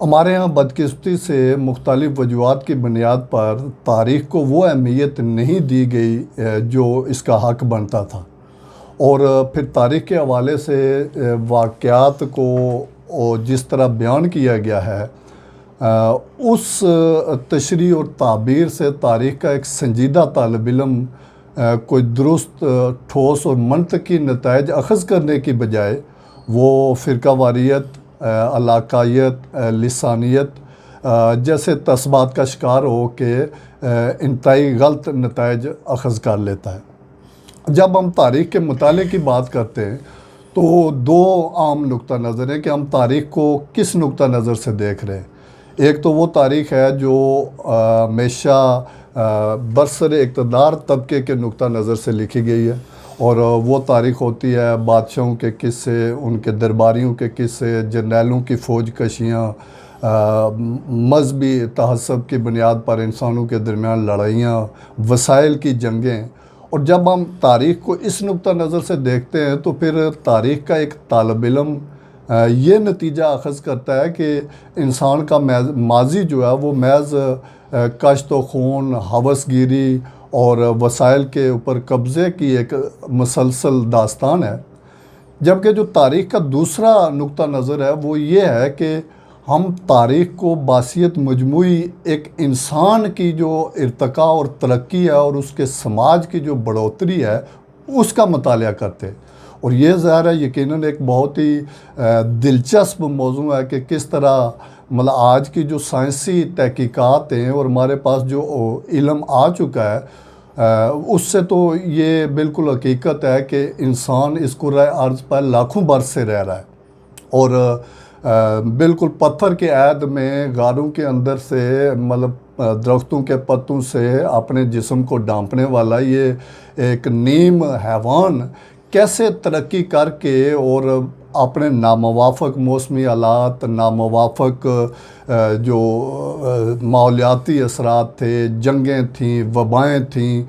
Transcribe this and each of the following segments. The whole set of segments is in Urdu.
ہمارے ہاں بدقسمتی سے مختلف وجوہات کی بنیاد پر تاریخ کو وہ اہمیت نہیں دی گئی جو اس کا حق بنتا تھا، اور پھر تاریخ کے حوالے سے واقعات کو جس طرح بیان کیا گیا ہے اس تشریح اور تعبیر سے تاریخ کا ایک سنجیدہ طالب علم کوئی درست، ٹھوس اور منطقی نتائج اخذ کرنے کی بجائے وہ فرقہ واریت، علاقائیت، لسانیت جیسے تسبات کا شکار ہو کے انتہائی غلط نتائج اخذ کر لیتا ہے۔ جب ہم تاریخ کے مطالعے کی بات کرتے ہیں تو دو عام نقطہ نظر ہیں کہ ہم تاریخ کو کس نقطہ نظر سے دیکھ رہے ہیں۔ ایک تو وہ تاریخ ہے جو ہمیشہ برسر اقتدار طبقے کے نقطہ نظر سے لکھی گئی ہے، اور وہ تاریخ ہوتی ہے بادشاہوں کے قصے، ان کے درباریوں کے قصے، جرنیلوں کی فوج کشیاں، مذہبی تعصب کی بنیاد پر انسانوں کے درمیان لڑائیاں، وسائل کی جنگیں۔ اور جب ہم تاریخ کو اس نقطہ نظر سے دیکھتے ہیں تو پھر تاریخ کا ایک طالب علم یہ نتیجہ اخذ کرتا ہے کہ انسان کا ماضی جو ہے وہ محض کشت و خون، ہوس گیری اور وسائل کے اوپر قبضے کی ایک مسلسل داستان ہے، جبکہ جو تاریخ کا دوسرا نقطہ نظر ہے وہ یہ ہے کہ ہم تاریخ کو بحیثیت مجموعی ایک انسان کی جو ارتقاء اور ترقی ہے اور اس کے سماج کی جو بڑھوتری ہے اس کا مطالعہ کرتے، اور یہ ظاہر ہے یقیناً ایک بہت ہی دلچسپ موضوع ہے کہ کس طرح مطلب آج کی جو سائنسی تحقیقات ہیں اور ہمارے پاس جو علم آ چکا ہے اس سے تو یہ بالکل حقیقت ہے کہ انسان اس کرۂ ارض پر لاکھوں برس سے رہ رہا ہے، اور بالکل پتھر کے عہد میں غاروں کے اندر سے مطلب درختوں کے پتوں سے اپنے جسم کو ڈھانپنے والا یہ ایک نیم حیوان کیسے ترقی کر کے اور اپنے ناموافق موسمی حالات، ناموافق جو ماحولیاتی اثرات تھے، جنگیں تھیں، وبائیں تھیں،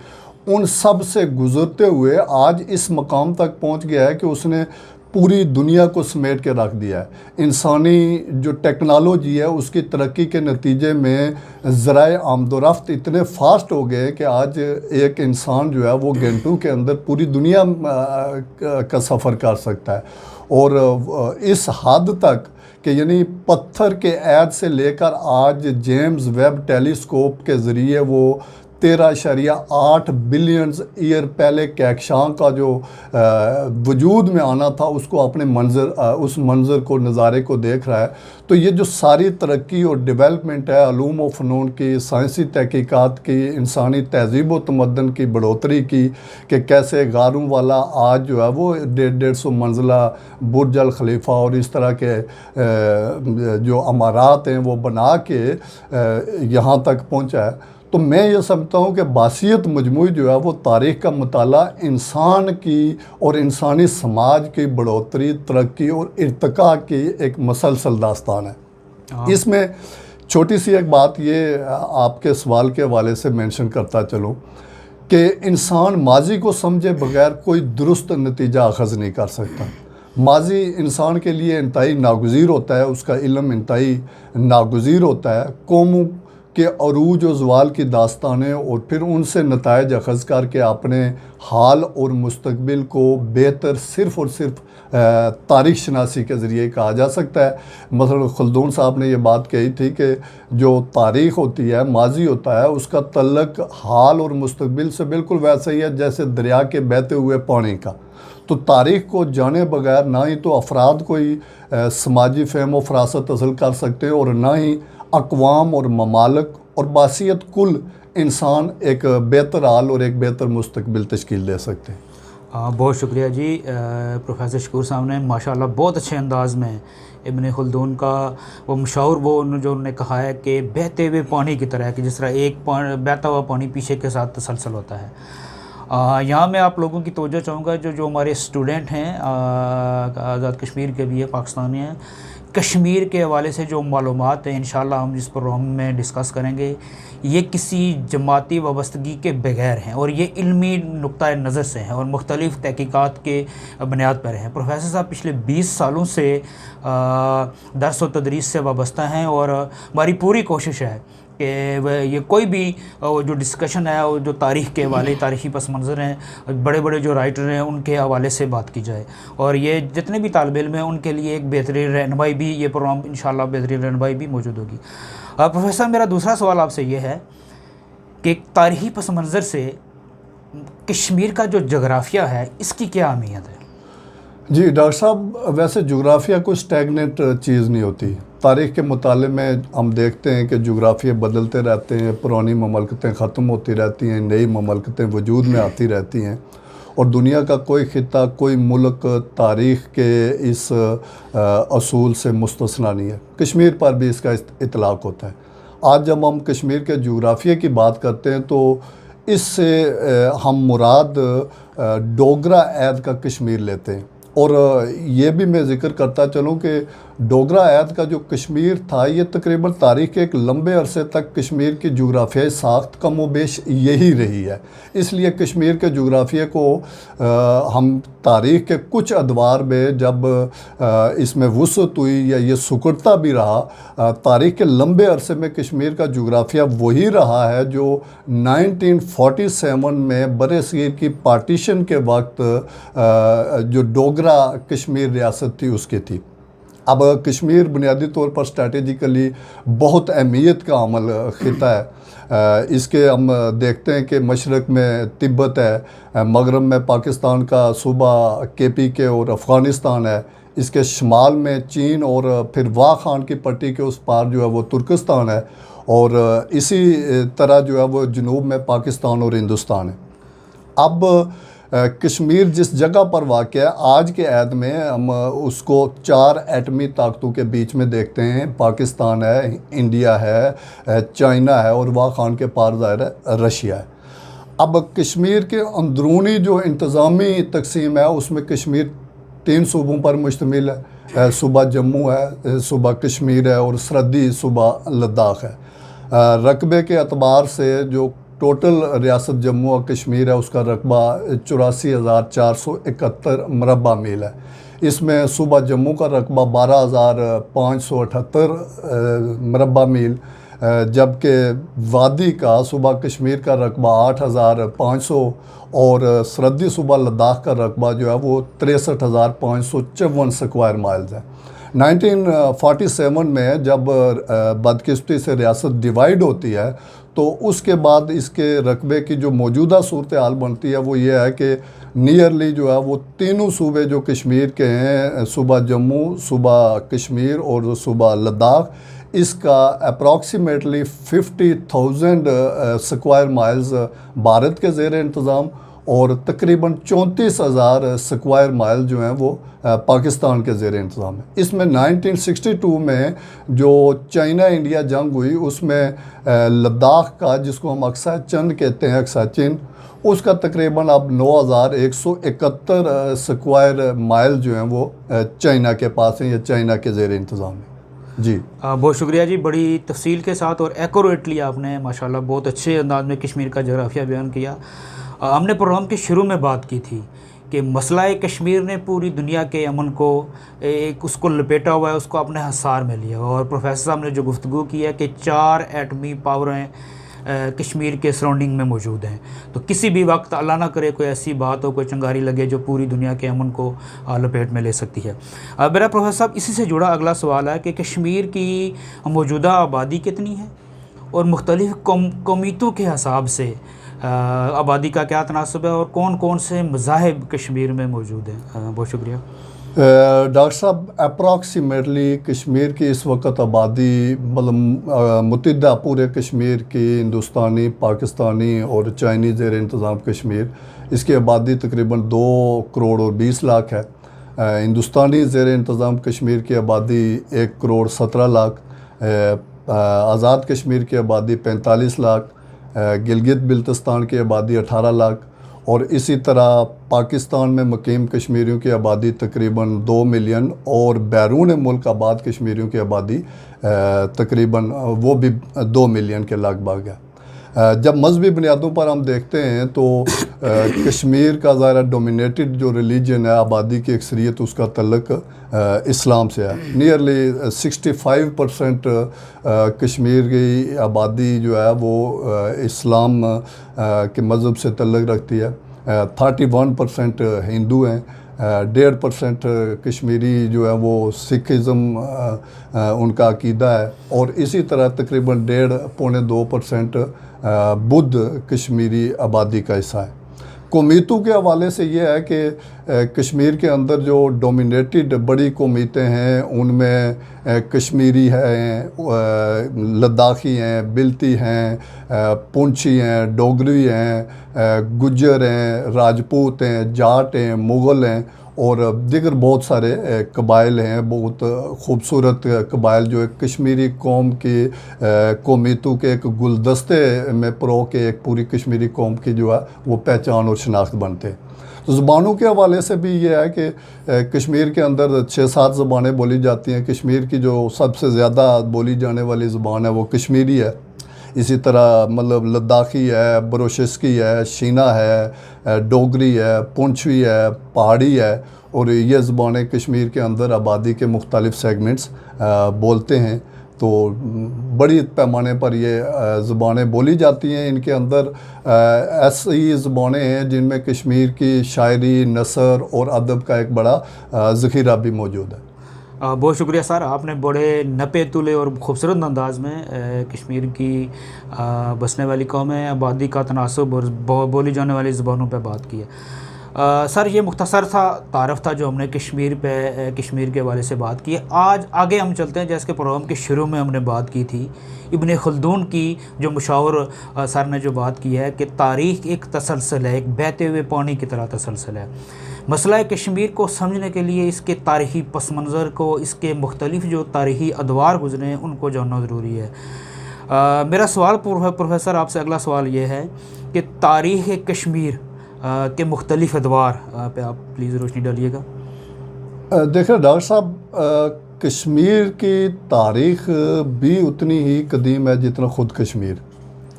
ان سب سے گزرتے ہوئے آج اس مقام تک پہنچ گیا ہے کہ اس نے پوری دنیا کو سمیٹ کے رکھ دیا ہے۔ انسانی جو ٹیکنالوجی ہے اس کی ترقی کے نتیجے میں ذرائع آمد و رفت اتنے فاسٹ ہو گئے کہ آج ایک انسان جو ہے وہ گھنٹوں کے اندر پوری دنیا کا سفر کر سکتا ہے، اور اس حد تک کہ یعنی پتھر کے عہد سے لے کر آج جیمز ویب ٹیلیسکوپ کے ذریعے وہ 13.8 بلینز ایئر پہلے کہکشاں کا جو وجود میں آنا تھا اس کو اپنے اس منظر کو، نظارے کو دیکھ رہا ہے۔ تو یہ جو ساری ترقی اور ڈیولپمنٹ ہے علوم و فنون کی، سائنسی تحقیقات کی، انسانی تہذیب و تمدن کی بڑھوتری کی، کہ کیسے غاروں والا آج جو ہے وہ 150 منزلہ برج الخلیفہ اور اس طرح کے جو عمارات ہیں وہ بنا کے یہاں تک پہنچا ہے۔ تو میں یہ سمجھتا ہوں کہ بحیثیت مجموعی جو ہے وہ تاریخ کا مطالعہ انسان کی اور انسانی سماج کی بڑھوتری، ترقی اور ارتقاء کی ایک مسلسل داستان ہے۔ اس میں چھوٹی سی ایک بات یہ آپ کے سوال کے حوالے سے مینشن کرتا چلوں کہ انسان ماضی کو سمجھے بغیر کوئی درست نتیجہ اخذ نہیں کر سکتا۔ ماضی انسان کے لیے انتہائی ناگزیر ہوتا ہے، اس کا علم انتہائی ناگزیر ہوتا ہے، قوموں کے عروج و زوال کی داستانیں اور پھر ان سے نتائج اخذ کر کے اپنے حال اور مستقبل کو بہتر صرف اور صرف تاریخ شناسی کے ذریعے کہا جا سکتا ہے۔ مثلا خلدون صاحب نے یہ بات کہی تھی کہ جو تاریخ ہوتی ہے، ماضی ہوتا ہے، اس کا تعلق حال اور مستقبل سے بالکل ویسا ہی ہے جیسے دریا کے بہتے ہوئے پانی کا۔ تو تاریخ کو جانے بغیر نہ ہی تو افراد کوئی سماجی فہم و فراست حاصل کر سکتے اور نہ ہی اقوام اور ممالک اور بحیثیت کل انسان ایک بہتر حال اور ایک بہتر مستقبل تشکیل دے سکتے ہیں۔ بہت شکریہ جی پروفیسر شکور صاحب نے ماشاءاللہ بہت اچھے انداز میں ابن خلدون کا وہ مشہور جو انہوں نے کہا ہے کہ بہتے ہوئے پانی کی طرح ہے، کہ جس طرح ایک بہتا ہوا پانی پیچھے کے ساتھ تسلسل ہوتا ہے۔ یہاں میں آپ لوگوں کی توجہ چاہوں گا جو ہمارے اسٹوڈنٹ ہیں، آزاد کشمیر کے بھی ہیں، پاکستانی ہیں، کشمیر کے حوالے سے جو معلومات ہیں انشاءاللہ ہم اس پروگرام میں ڈسکس کریں گے، یہ کسی جماعتی وابستگی کے بغیر ہیں اور یہ علمی نقطۂ نظر سے ہیں اور مختلف تحقیقات کے بنیاد پر ہیں۔ پروفیسر صاحب پچھلے 20 سالوں سے درس و تدریس سے وابستہ ہیں اور ہماری پوری کوشش ہے کہ یہ کوئی بھی جو ڈسکشن ہے جو تاریخ کے حوالے، تاریخی پس منظر ہیں، بڑے بڑے جو رائٹر ہیں ان کے حوالے سے بات کی جائے، اور یہ جتنے بھی طالب علم ہیں ان کے لیے ایک بہترین رہنمائی بھی، یہ پروگرام انشاءاللہ بہترین رہنمائی بھی موجود ہوگی۔ پروفیسر میرا دوسرا سوال آپ سے یہ ہے کہ تاریخی پس منظر سے کشمیر کا جو جغرافیہ ہے اس کی کیا اہمیت ہے؟ جی ڈاکٹر صاحب، ویسے جغرافیہ کوئی اسٹیگننٹ چیز نہیں ہوتی۔ تاریخ کے مطالعے میں ہم دیکھتے ہیں کہ جغرافیہ بدلتے رہتے ہیں، پرانی مملکتیں ختم ہوتی رہتی ہیں، نئی مملکتیں وجود میں آتی رہتی ہیں، اور دنیا کا کوئی خطہ، کوئی ملک تاریخ کے اس اصول سے مستثنیٰ نہیں ہے۔ کشمیر پر بھی اس کا اطلاق ہوتا ہے۔ آج جب ہم کشمیر کے جغرافیہ کی بات کرتے ہیں تو اس سے ہم مراد ڈوگرا عہد کا کشمیر لیتے ہیں، اور یہ بھی میں ذکر کرتا چلوں کہ ڈوگرا عہد کا جو کشمیر تھا یہ تقریباً تاریخ کے ایک لمبے عرصے تک کشمیر کی جغرافیائی ساخت کم و بیش یہی رہی ہے۔ اس لیے کشمیر کے جغرافیہ کو ہم تاریخ کے کچھ ادوار میں جب اس میں وسعت ہوئی یا یہ سکڑتا بھی رہا، تاریخ کے لمبے عرصے میں کشمیر کا جغرافیہ وہی رہا ہے جو 1947 میں برصغیر کی پارٹیشن کے وقت جو ڈوگرا کشمیر ریاست تھی اس کی تھی۔ اب کشمیر بنیادی طور پر اسٹریٹجیکلی بہت اہمیت کا عمل خطہ ہے۔ اس کے ہم دیکھتے ہیں کہ مشرق میں تبت ہے، مغرب میں پاکستان کا صوبہ KPK اور افغانستان ہے، اس کے شمال میں چین اور پھر واہ خان کی پٹی کے اس پار جو ہے وہ ترکستان ہے، اور اسی طرح جو ہے وہ جنوب میں پاکستان اور ہندوستان ہے۔ اب کشمیر جس جگہ پر واقع ہے، آج کے عہد میں ہم اس کو 4 ایٹمی طاقتوں کے بیچ میں دیکھتے ہیں۔ پاکستان ہے، انڈیا ہے، چائنا ہے، اور واہ خان کے پار ظاہر ہے رشیا ہے۔ اب کشمیر کے اندرونی جو انتظامی تقسیم ہے اس میں کشمیر 3 صوبوں پر مشتمل ہے۔ صوبہ جموں ہے، صوبہ کشمیر ہے، اور سرحدی صوبہ لداخ ہے۔ رقبے کے اعتبار سے جو ٹوٹل ریاست جموں و کشمیر ہے اس کا رقبہ 84,471 مربع میل ہے۔ اس میں صوبہ جموں کا رقبہ 12,578 مربع میل، جبکہ وادی کا صوبہ کشمیر کا رقبہ 8,500 اور سرحدی صوبہ لداخ کا رقبہ جو ہے وہ 63,554 اسکوائر مائلز ہے۔ 1947 میں جب بدقسمتی سے ریاست ڈیوائیڈ ہوتی ہے تو اس کے بعد اس کے رقبے کی جو موجودہ صورتحال بنتی ہے وہ یہ ہے کہ نیئرلی جو ہے وہ تینوں صوبے جو کشمیر کے ہیں، صوبہ جموں، صوبہ کشمیر اور صوبہ لداخ، اس کا اپروکسیمیٹلی 50,000 اسکوائر مائلز بھارت کے زیر انتظام اور تقریباً 34,000 اسکوائر مائل جو ہیں وہ پاکستان کے زیر انتظام ہے۔ اس میں 1962 میں جو چائنا انڈیا جنگ ہوئی اس میں لداخ کا، جس کو ہم اقصی چین کہتے ہیں، اقصی چین، اس کا تقریباً اب 9,171 اسکوائر مائل جو ہیں وہ چائنا کے پاس ہیں یا چائنا کے زیر انتظام ہیں۔ جی بہت شکریہ جی، بڑی تفصیل کے ساتھ اور ایکوریٹلی آپ نے ماشاءاللہ بہت اچھے انداز میں کشمیر کا جغرافیہ بیان کیا۔ ہم نے پروگرام کے شروع میں بات کی تھی کہ مسئلہ کشمیر نے پوری دنیا کے امن کو اس کو لپیٹا ہوا ہے، اس کو اپنے حصار میں لیا ہوا، اور پروفیسر صاحب نے جو گفتگو کی ہے کہ 4 ایٹمی پاوریں کشمیر کے سراؤنڈنگ میں موجود ہیں، تو کسی بھی وقت اللہ نہ کرے کوئی ایسی بات ہو، کوئی چنگاری لگے جو پوری دنیا کے امن کو لپیٹ میں لے سکتی ہے۔ میرا پروفیسر صاحب اسی سے جڑا اگلا سوال ہے کہ کشمیر کی موجودہ آبادی کتنی ہے اور مختلف قومیتوں کے حساب سے آبادی کا کیا تناسب ہے، اور کون کون سے مذاہب کشمیر میں موجود ہیں؟ بہت شکریہ ڈاکٹر صاحب۔ اپروکسیمیٹلی کشمیر کی اس وقت آبادی مطلب متحدہ پورے کشمیر کی، ہندوستانی، پاکستانی اور چائنی زیر انتظام کشمیر، اس کی آبادی تقریباً 2 کروڑ اور 20 لاکھ ہے۔ ہندوستانی زیر انتظام کشمیر کی آبادی 1 کروڑ 17 لاکھ، آزاد کشمیر کی آبادی 45 لاکھ، گلگت بلتستان کی آبادی 18 لاکھ، اور اسی طرح پاکستان میں مقیم کشمیریوں کی آبادی تقریباً 2 ملین اور بیرون ملک آباد کشمیریوں کی آبادی تقریباً وہ بھی 2 ملین کے لگ بھگ ہے۔ جب مذہبی بنیادوں پر ہم دیکھتے ہیں تو کشمیر کا ظاہر ڈومینیٹڈ جو ریلیجن ہے، آبادی کی اکثریت اس کا تعلق اسلام سے ہے۔ نیئرلی 65% کشمیر کی آبادی جو ہے وہ اسلام کے مذہب سے تعلق رکھتی ہے، 31% ہندو ہیں، 1.5% کشمیری جو ہے وہ سکھزم ان کا عقیدہ ہے، اور اسی طرح تقریباً 1.5-2% بدھ کشمیری آبادی کا حصہ ہے۔ قومیتوں کے حوالے سے یہ ہے کہ کشمیر کے اندر جو ڈومینیٹڈ بڑی قومیتیں ہیں ان میں کشمیری ہیں، لداخی ہیں، بلتی ہیں، پونچھی ہیں، ڈوگری ہیں، گجر ہیں، راجپوت ہیں، جاٹ ہیں، مغل ہیں، اور دیگر بہت سارے قبائل ہیں، بہت خوبصورت قبائل جو ایک کشمیری قوم کی قومیتوں کے ایک گلدستے میں پرو کے ایک پوری کشمیری قوم کی جو ہے وہ پہچان اور شناخت بنتے ہیں۔ تو زبانوں کے حوالے سے بھی یہ ہے کہ کشمیر کے اندر 6-7 زبانیں بولی جاتی ہیں۔ کشمیر کی جو سب سے زیادہ بولی جانے والی زبان ہے وہ کشمیری ہے، اسی طرح مطلب لداخی ہے، بروشسکی ہے، شینا ہے، ڈوگری ہے، پونچھوی ہے، پہاڑی ہے، اور یہ زبانیں کشمیر کے اندر آبادی کے مختلف سیگمنٹس بولتے ہیں۔ تو بڑی پیمانے پر یہ زبانیں بولی جاتی ہیں۔ ان کے اندر ایسی زبانیں ہیں جن میں کشمیر کی شاعری، نثر اور ادب کا ایک بڑا ذخیرہ بھی موجود ہے۔ بہت شکریہ سر، آپ نے بڑے نپے تلے اور خوبصورت انداز میں کشمیر کی بسنے والی قومیں، آبادی کا تناسب اور بولی جانے والی زبانوں پہ بات کی ہے۔ سر یہ مختصر تھا تعارف تھا جو ہم نے کشمیر کے حوالے سے بات کی ہے۔ آج آگے ہم چلتے ہیں، جیسے کہ پروگرام کے شروع میں ہم نے بات کی تھی ابن خلدون کی، جو مشاور سر نے جو بات کی ہے کہ تاریخ ایک تسلسل ہے، ایک بہتے ہوئے پانی کی طرح تسلسل ہے۔ مسئلہ کشمیر کو سمجھنے کے لیے اس کے تاریخی پس منظر کو، اس کے مختلف جو تاریخی ادوار گزرے ہیں ان کو جاننا ضروری ہے۔ میرا سوال پروفیسر آپ سے اگلا سوال یہ ہے کہ تاریخ کشمیر کے مختلف ادوار پہ آپ پلیز روشنی ڈالیے گا۔ دیکھیں ڈاکٹر صاحب، کشمیر کی تاریخ بھی اتنی ہی قدیم ہے جتنا خود کشمیر،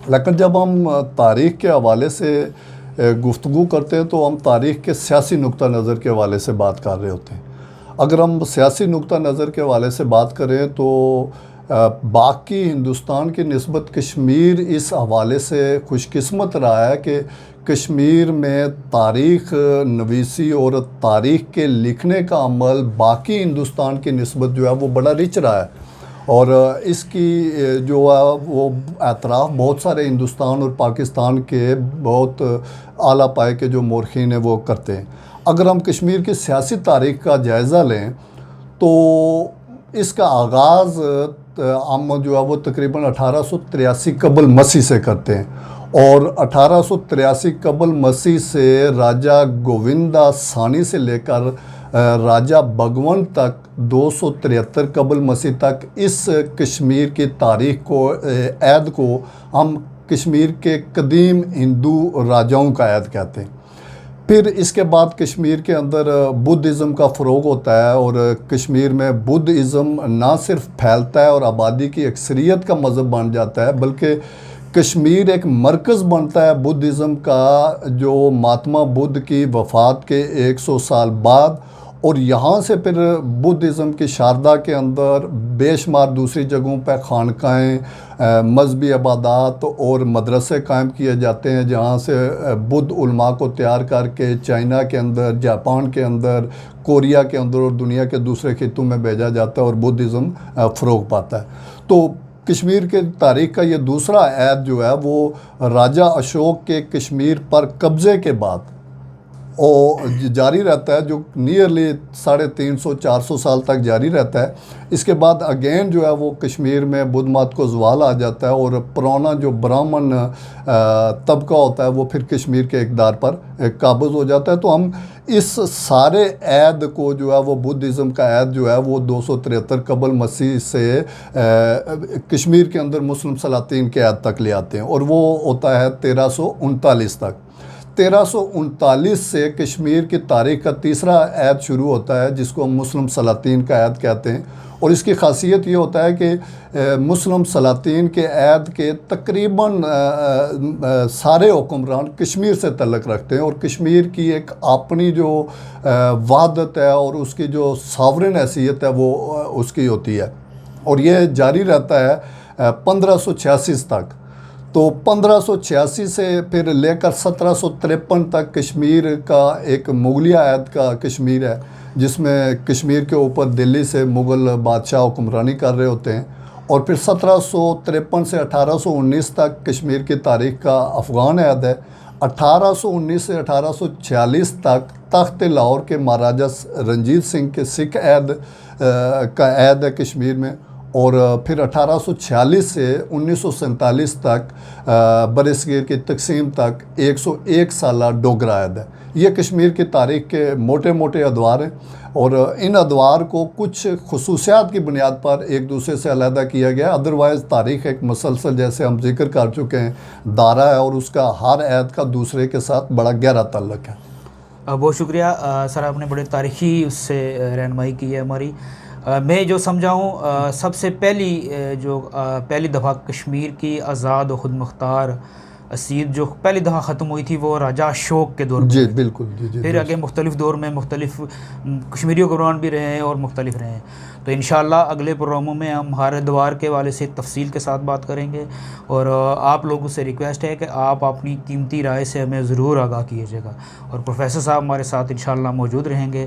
لیکن جب ہم تاریخ کے حوالے سے گفتگو کرتے ہیں تو ہم تاریخ کے سیاسی نقطہ نظر کے حوالے سے بات کر رہے ہوتے ہیں۔ اگر ہم سیاسی نقطہ نظر کے حوالے سے بات کریں تو باقی ہندوستان کی نسبت کشمیر اس حوالے سے خوش قسمت رہا ہے کہ کشمیر میں تاریخ نویسی اور تاریخ کے لکھنے کا عمل باقی ہندوستان کی نسبت جو ہے وہ بڑا رچ رہا ہے، اور اس کی جو ہے وہ اعتراف بہت سارے ہندوستان اور پاکستان کے بہت اعلیٰ پائے کے جو مورخین ہیں وہ کرتے ہیں۔ اگر ہم کشمیر کی سیاسی تاریخ کا جائزہ لیں تو اس کا آغاز ہم جو ہے وہ تقریباً 1883 قبل مسیح سے کرتے ہیں، اور 1883 قبل مسیح سے راجہ گووندا ثانی سے لے کر راجہ بھگون تک 273 قبل مسیح تک اس کشمیر کی تاریخ کو، عہد کو ہم کشمیر کے قدیم ہندو راجاؤں کا عہد کہتے ہیں۔ پھر اس کے بعد کشمیر کے اندر بدھزم کا فروغ ہوتا ہے، اور کشمیر میں بدھزم نہ صرف پھیلتا ہے اور آبادی کی اکثریت کا مذہب بن جاتا ہے، بلکہ کشمیر ایک مرکز بنتا ہے بدھزم کا، جو مہاتما بدھ کی وفات کے 100 سال بعد، اور یہاں سے پھر بدھزم کی شاردا کے اندر بے شمار دوسری جگہوں پہ خانقاہیں، مذہبی عبادات اور مدرسے قائم کیے جاتے ہیں، جہاں سے بدھ علماء کو تیار کر کے چائنا کے اندر، جاپان کے اندر، کوریا کے اندر اور دنیا کے دوسرے خطوں میں بھیجا جاتا ہے اور بدھزم فروغ پاتا ہے۔ تو کشمیر کے تاریخ کا یہ دوسرا عہد جو ہے وہ راجہ اشوک کے کشمیر پر قبضے کے بعد جاری رہتا ہے، جو نیئرلی 350-400 سال تک جاری رہتا ہے۔ اس کے بعد اگین جو ہے وہ کشمیر میں بدھ مت کو زوال آ جاتا ہے، اور پرانا جو برہمن طبقہ ہوتا ہے وہ پھر کشمیر کے اقتدار پر قابض ہو جاتا ہے۔ تو ہم اس سارے عہد کو جو ہے وہ بدھزم کا عہد جو ہے وہ 273 قبل مسیح سے کشمیر کے اندر مسلم سلاطین کے عہد تک لے آتے ہیں، اور وہ ہوتا ہے 1339 تک۔ 1339 سے کشمیر کی تاریخ کا تیسرا عہد شروع ہوتا ہے جس کو ہم مسلم سلاطین کا عہد کہتے ہیں، اور اس کی خاصیت یہ ہوتا ہے کہ مسلم سلاطین کے عہد کے تقریباً سارے حکمران کشمیر سے تعلق رکھتے ہیں، اور کشمیر کی ایک اپنی جو وحدت ہے اور اس کی جو ساورن حیثیت ہے وہ اس کی ہوتی ہے، اور یہ جاری رہتا ہے 1586 تک۔ تو 1586 سے پھر لے کر 1753 تک کشمیر کا ایک مغلیہ عہد کا کشمیر ہے، جس میں کشمیر کے اوپر دلی سے مغل بادشاہ حکمرانی کر رہے ہوتے ہیں، اور پھر 1753 سے 1819 تک کشمیر کی تاریخ کا افغان عہد ہے۔ 1819 سے 1846 تک تخت لاہور کے مہاراجہ رنجیت سنگھ کے سکھ عہد کا عہد ہے کشمیر میں، اور پھر 1846 سے 1947 تک برصغیر کی تقسیم تک 101 سالہ ڈوگرا عہد ہے۔ یہ کشمیر کی تاریخ کے موٹے موٹے ادوار ہیں، اور ان ادوار کو کچھ خصوصیات کی بنیاد پر ایک دوسرے سے علیحدہ کیا گیا، ادروائز تاریخ ایک مسلسل جیسے ہم ذکر کر چکے ہیں دائرہ ہے، اور اس کا ہر عہد کا دوسرے کے ساتھ بڑا گہرا تعلق ہے۔ بہت شکریہ سر، آپ نے بڑے تاریخی اس سے رہنمائی کی ہے ہماری۔ میں جو سمجھا ہوں سب سے پہلی دفعہ کشمیر کی آزاد و خود مختار سیٹ جو پہلی دفعہ ختم ہوئی تھی وہ راجہ اشوک کے دور میں، جی بالکل، جی پھر آگے مختلف دور میں مختلف کشمیری حکمران بھی رہے ہیں اور مختلف رہے ہیں۔ تو انشاءاللہ اگلے پروگراموں میں ہم ہر ادوار کے حوالے سے تفصیل کے ساتھ بات کریں گے، اور آپ لوگوں سے ریکویسٹ ہے کہ آپ اپنی قیمتی رائے سے ہمیں ضرور آگاہ کیجیے گا، اور پروفیسر صاحب ہمارے ساتھ انشاءاللہ موجود رہیں گے۔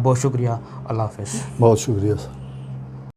بہت شکریہ، اللہ حافظ۔ بہت شکریہ سر۔